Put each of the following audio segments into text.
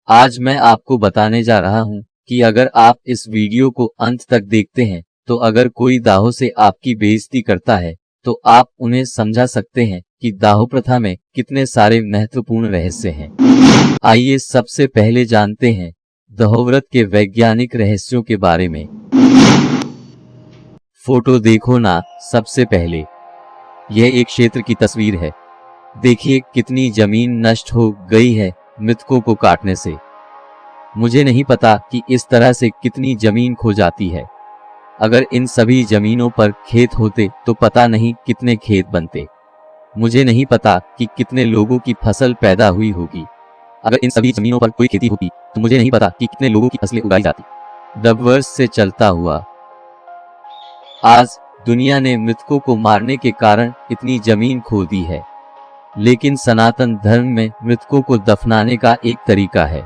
आज मैं आपको बताने जा रहा हूं कि अगर आप इस वीडियो को अंत तक देखते हैं तो अगर कोई दाहो से आपकी बेइज्जती करता है तो आप उन्हें समझा सकते हैं कि दाहो प्रथा में कितने सारे महत्वपूर्ण रहस्य हैं। आइए सबसे पहले जानते हैं दाहो व्रत के वैज्ञानिक रहस्यों के बारे में। फोटो देखो ना। सबसे पहले यह एक क्षेत्र की तस्वीर है। देखिए कितनी जमीन नष्ट हो गई है मृतकों को काटने से। मुझे नहीं पता कि इस तरह से कितनी जमीन खो जाती है। अगर इन सभी जमीनों पर खेत होते तो पता नहीं कितने खेत बनते। मुझे नहीं पता कि कितने लोगों की फसल पैदा हुई होगी। अगर इन सभी जमीनों पर कोई खेती होती तो मुझे नहीं पता कि कितने लोगों की फसलें उगाई जाती। डबवर्स से चलता हुआ। आज दुनिया ने मृतकों को मारने के कारण इतनी जमीन खो दी है, लेकिन सनातन धर्म में मृतकों को दफनाने का एक तरीका है।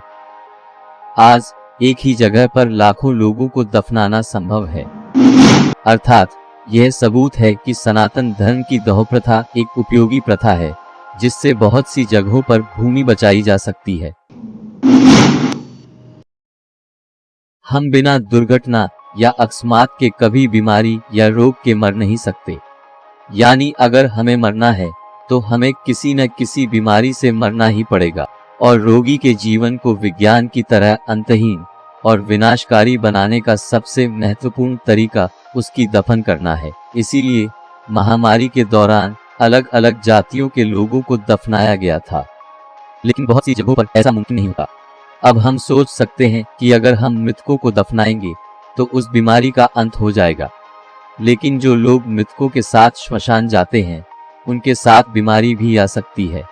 आज एक ही जगह पर लाखों लोगों को दफनाना संभव है। अर्थात यह सबूत है कि सनातन धर्म की दाहो प्रथा एक उपयोगी प्रथा है जिससे बहुत सी जगहों पर भूमि बचाई जा सकती है। हम बिना दुर्घटना या अकस्मात के कभी बीमारी या रोग के मर नहीं सकते। यानी अगर हमें मरना है तो हमें किसी न किसी बीमारी से मरना ही पड़ेगा, और रोगी के जीवन को विज्ञान की तरह अंतहीन और विनाशकारी बनाने का सबसे महत्वपूर्ण तरीका उसकी दफन करना है। इसीलिए महामारी के दौरान अलग अलग जातियों के लोगों को दफनाया गया था, लेकिन बहुत सी जगहों पर ऐसा मुमकिन नहीं होता। अब हम सोच सकते हैं कि अगर हम मृतकों को दफनाएंगे तो उस बीमारी का अंत हो जाएगा, लेकिन जो लोग मृतकों के साथ श्मशान जाते हैं उनके साथ बीमारी भी आ सकती है।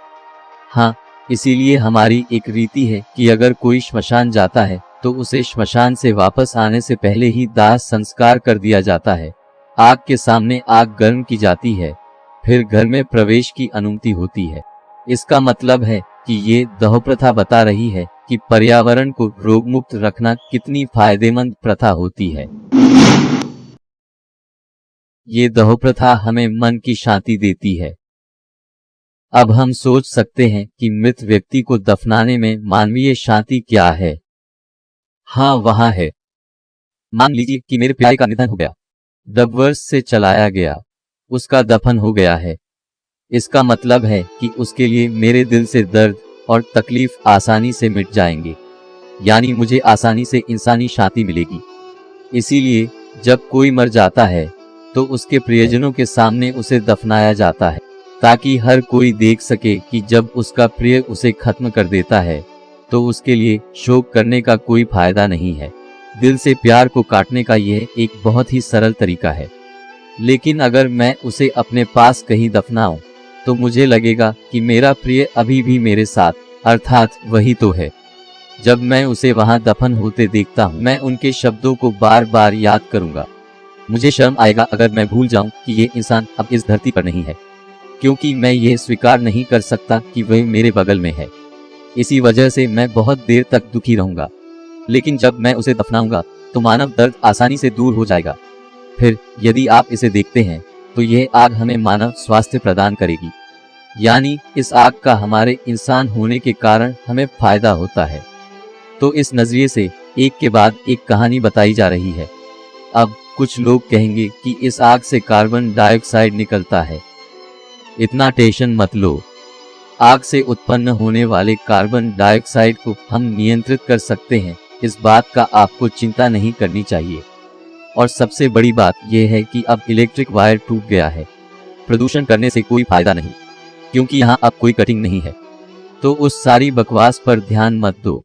हाँ, इसीलिए हमारी एक रीति है कि अगर कोई श्मशान जाता है तो उसे श्मशान से वापस आने से पहले ही दाह संस्कार कर दिया जाता है। आग के सामने आग गर्म की जाती है, फिर घर में प्रवेश की अनुमति होती है। इसका मतलब है कि ये दाहो प्रथा बता रही है कि पर्यावरण को रोगमुक्त रखना कितनी फायदेमंद प्रथा होती है। ये दाहो प्रथा हमें मन की शांति देती है। अब हम सोच सकते हैं कि मृत व्यक्ति को दफनाने में मानवीय शांति क्या है। हाँ, वहां है। मान लीजिए कि मेरे प्यारे का निधन हो गया, डबवर्स से चलाया गया, उसका दफन हो गया है। इसका मतलब है कि उसके लिए मेरे दिल से दर्द और तकलीफ आसानी से मिट जाएंगे, यानी मुझे आसानी से इंसानी शांति मिलेगी। इसीलिए जब कोई मर जाता है तो उसके प्रियजनों के सामने उसे दफनाया जाता है, ताकि हर कोई देख सके कि जब उसका प्रिय उसे खत्म कर देता है तो उसके लिए शोक करने का कोई फायदा नहीं है। दिल से प्यार को काटने का यह एक बहुत ही सरल तरीका है। लेकिन अगर मैं उसे अपने पास कहीं दफनाऊं तो मुझे लगेगा कि मेरा प्रिय अभी भी मेरे साथ, अर्थात वही तो है। जब मैं उसे वहां दफन होते देखता हूं, मैं उनके शब्दों को बार बार याद करूंगा। मुझे शर्म आएगा अगर मैं भूल जाऊं कि ये इंसान अब इस धरती पर नहीं है, क्योंकि मैं ये स्वीकार नहीं कर सकता कि वह मेरे बगल में है। इसी वजह से मैं बहुत देर तक दुखी रहूंगा, लेकिन जब मैं उसे दफनाऊंगा तो मानव दर्द आसानी से दूर हो जाएगा। फिर यदि आप इसे देखते हैं तो यह आग हमें मानव स्वास्थ्य प्रदान करेगी, यानी इस आग का हमारे इंसान होने के कारण हमें फायदा होता है। तो इस नजरिए से एक के बाद एक कहानी बताई जा रही है। अब कुछ लोग कहेंगे कि इस आग से कार्बन डाइऑक्साइड निकलता है। इतना टेंशन मत लो। आग से उत्पन्न होने वाले कार्बन डाइऑक्साइड को हम नियंत्रित कर सकते हैं, इस बात का आपको चिंता नहीं करनी चाहिए। और सबसे बड़ी बात यह है कि अब इलेक्ट्रिक वायर टूट गया है। प्रदूषण करने से कोई फायदा नहीं, क्योंकि यहाँ अब कोई कटिंग नहीं है। तो उस सारी बकवास पर ध्यान मत दो।